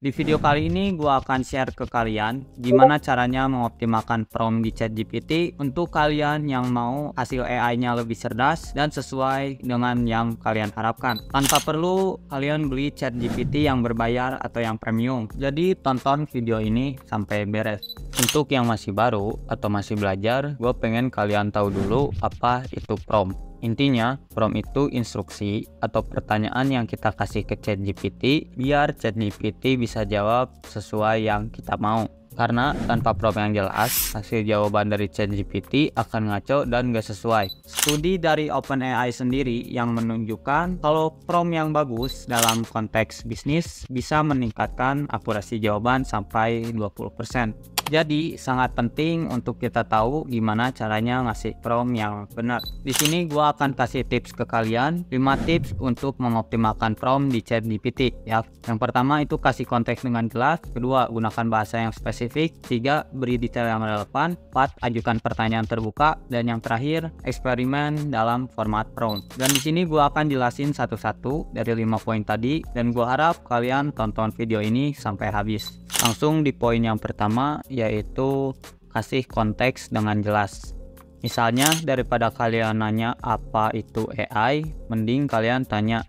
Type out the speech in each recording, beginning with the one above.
Di video kali ini gua akan share ke kalian gimana caranya mengoptimalkan prompt di ChatGPT untuk kalian yang mau hasil AI-nya lebih cerdas dan sesuai dengan yang kalian harapkan. Tanpa perlu kalian beli ChatGPT yang berbayar atau yang premium. Jadi tonton video ini sampai beres. Untuk yang masih baru atau masih belajar, gue pengen kalian tahu dulu apa itu prompt. Intinya, prompt itu instruksi atau pertanyaan yang kita kasih ke ChatGPT biar ChatGPT bisa jawab sesuai yang kita mau. Karena tanpa prompt yang jelas, hasil jawaban dari ChatGPT akan ngaco dan gak sesuai. Studi dari OpenAI sendiri yang menunjukkan kalau prompt yang bagus dalam konteks bisnis bisa meningkatkan akurasi jawaban sampai 20%. Jadi sangat penting untuk kita tahu gimana caranya ngasih prompt yang benar. Di sini gua akan kasih tips ke kalian 5 tips untuk mengoptimalkan prompt di ChatGPT ya. Yang pertama itu kasih konteks dengan jelas, kedua gunakan bahasa yang spesifik, 3 beri detail yang relevan, 4 ajukan pertanyaan terbuka, dan yang terakhir eksperimen dalam format prompt. Dan di sini gua akan jelasin satu-satu dari 5 poin tadi dan gua harap kalian tonton video ini sampai habis. Langsung di poin yang pertama yaitu kasih konteks dengan jelas. Misalnya daripada kalian nanya apa itu AI, mending kalian tanya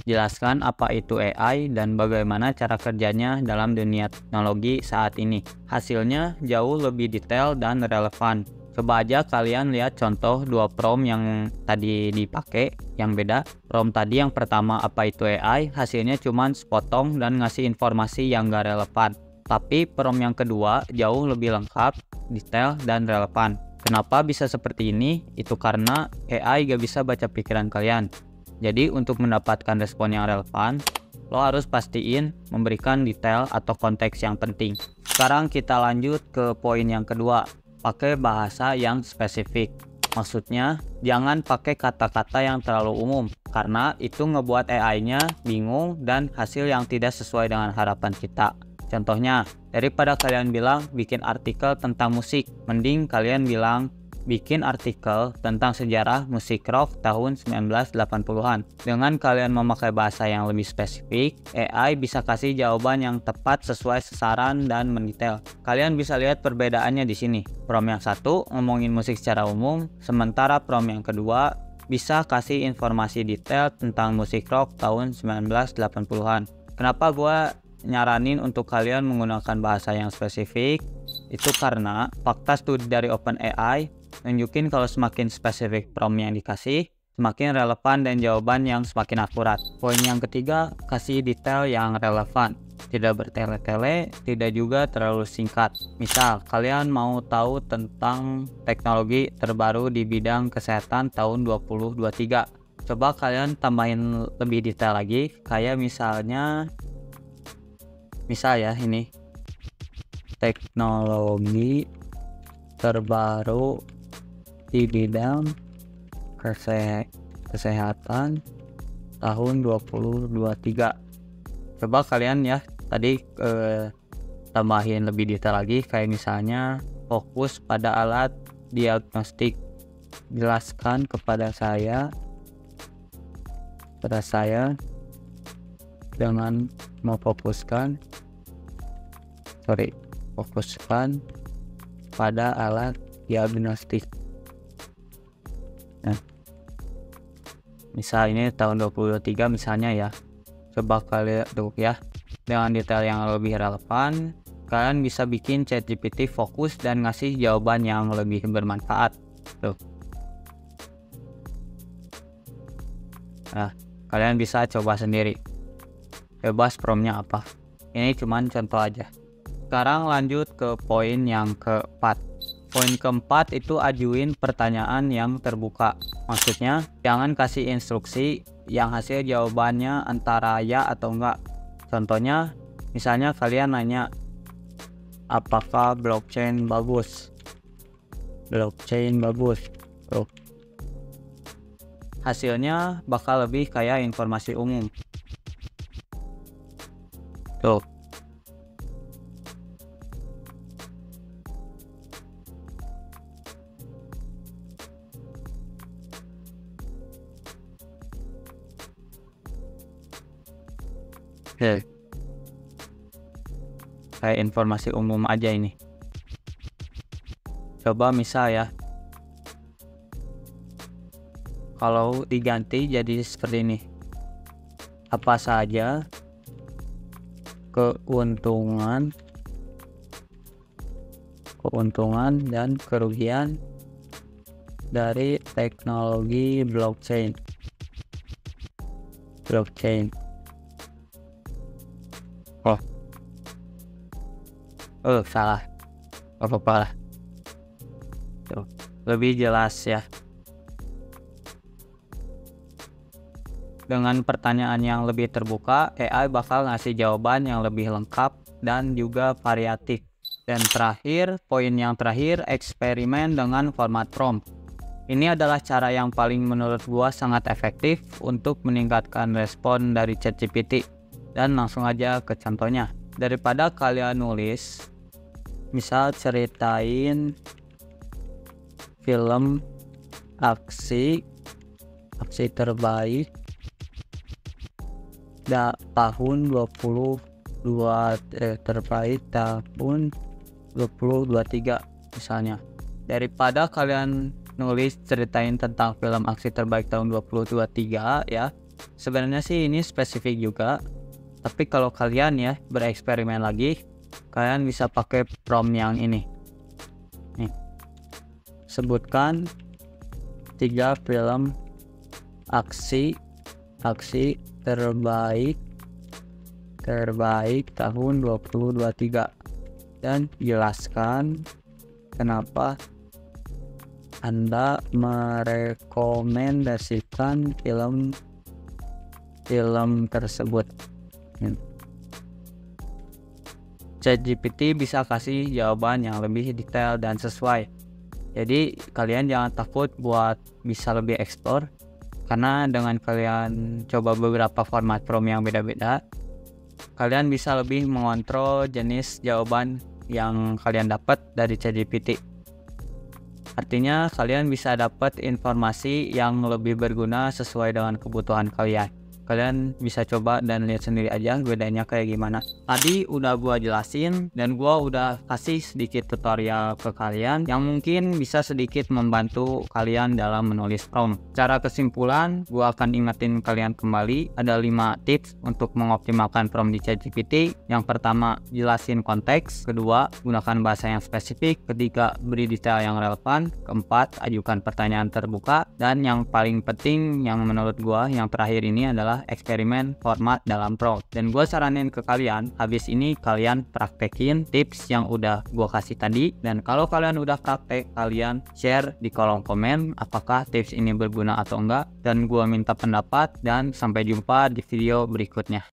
jelaskan apa itu AI dan bagaimana cara kerjanya dalam dunia teknologi saat ini. Hasilnya jauh lebih detail dan relevan. Coba aja kalian lihat contoh dua prompt yang tadi dipakai yang beda. Prompt tadi yang pertama apa itu AI, hasilnya cuman sepotong dan ngasih informasi yang gak relevan. Tapi prompt yang kedua jauh lebih lengkap, detail, dan relevan. Kenapa bisa seperti ini? Itu karena AI gak bisa baca pikiran kalian. Jadi untuk mendapatkan respon yang relevan, lo harus pastiin memberikan detail atau konteks yang penting. Sekarang kita lanjut ke poin yang kedua, pakai bahasa yang spesifik. Maksudnya, jangan pakai kata-kata yang terlalu umum, karena itu ngebuat AI-nya bingung dan hasil yang tidak sesuai dengan harapan kita. Contohnya, daripada kalian bilang bikin artikel tentang musik, mending kalian bilang bikin artikel tentang sejarah musik rock tahun 1980-an. Dengan kalian memakai bahasa yang lebih spesifik, AI bisa kasih jawaban yang tepat sesuai sasaran dan mendetail. Kalian bisa lihat perbedaannya di sini. Prompt yang satu ngomongin musik secara umum, sementara prompt yang kedua bisa kasih informasi detail tentang musik rock tahun 1980-an. Kenapa gue nyaranin untuk kalian menggunakan bahasa yang spesifik? Itu karena fakta studi dari OpenAI nunjukin kalau semakin spesifik prompt yang dikasih, semakin relevan dan jawaban yang semakin akurat. Poin yang ketiga, kasih detail yang relevan. Tidak bertele-tele, tidak juga terlalu singkat. Misal, kalian mau tahu tentang teknologi terbaru di bidang kesehatan tahun 2023. Coba kalian tambahin lebih detail lagi, kayak misal ya ini teknologi terbaru di bidang kesehatan tahun 2023. Coba kalian ya tadi tambahin lebih detail lagi, kayak misalnya fokus pada alat diagnostik, jelaskan kepada saya dengan fokuskan pada alat diagnostik. Nah, misal ini tahun 2023 misalnya ya. Coba kalian tuh ya, dengan detail yang lebih relevan, kalian bisa bikin ChatGPT fokus dan ngasih jawaban yang lebih bermanfaat. Tuh. Nah, kalian bisa coba sendiri. Bebas promptnya apa. Ini cuman contoh aja. Sekarang lanjut ke poin yang keempat. Poin keempat itu ajuin pertanyaan yang terbuka. Maksudnya, jangan kasih instruksi yang hasil jawabannya antara ya atau enggak. Contohnya, misalnya kalian nanya, apakah blockchain bagus? Tuh. Hasilnya bakal lebih kayak informasi umum. Tuh. Oke. kayak informasi umum aja ini. Coba misal ya, kalau diganti jadi seperti ini, apa saja keuntungan dan kerugian dari teknologi blockchain. Salah, apa-apa lah. Tuh, lebih jelas ya. Dengan pertanyaan yang lebih terbuka, AI bakal ngasih jawaban yang lebih lengkap dan juga variatif. Dan terakhir, poin yang terakhir, eksperimen dengan format prompt. Ini adalah cara yang paling menurut gua sangat efektif untuk meningkatkan respon dari ChatGPT. Dan langsung aja ke contohnya. Daripada kalian nulis, misal ceritain film aksi terbaik tahun 2023 misalnya. Daripada kalian nulis ceritain tentang film aksi terbaik tahun 2023 ya, sebenarnya sih ini spesifik juga, tapi kalau kalian ya bereksperimen lagi, kalian bisa pakai prompt yang ini nih. Sebutkan 3 film aksi terbaik tahun 2023 dan jelaskan kenapa Anda merekomendasikan film tersebut. ChatGPT bisa kasih jawaban yang lebih detail dan sesuai. Jadi kalian jangan takut buat bisa lebih explore, karena dengan kalian coba beberapa format prompt yang beda-beda, kalian bisa lebih mengontrol jenis jawaban yang kalian dapat dari ChatGPT. Artinya kalian bisa dapat informasi yang lebih berguna sesuai dengan kebutuhan kalian. Kalian bisa coba dan lihat sendiri aja bedanya kayak gimana. Tadi udah gua jelasin dan gua udah kasih sedikit tutorial ke kalian yang mungkin bisa sedikit membantu kalian dalam menulis prompt. Secara kesimpulan, gua akan ingetin kalian kembali ada 5 tips untuk mengoptimalkan prompt di ChatGPT. Yang pertama, jelasin konteks. Kedua, gunakan bahasa yang spesifik. Ketiga, beri detail yang relevan. Keempat, ajukan pertanyaan terbuka. Dan yang paling penting yang menurut gua yang terakhir ini adalah eksperimen format dalam prompt. Dan gue saranin ke kalian, habis ini kalian praktekin tips yang udah gue kasih tadi. Dan kalau kalian udah praktek, kalian share di kolom komen apakah tips ini berguna atau enggak. Dan gue minta pendapat, dan sampai jumpa di video berikutnya.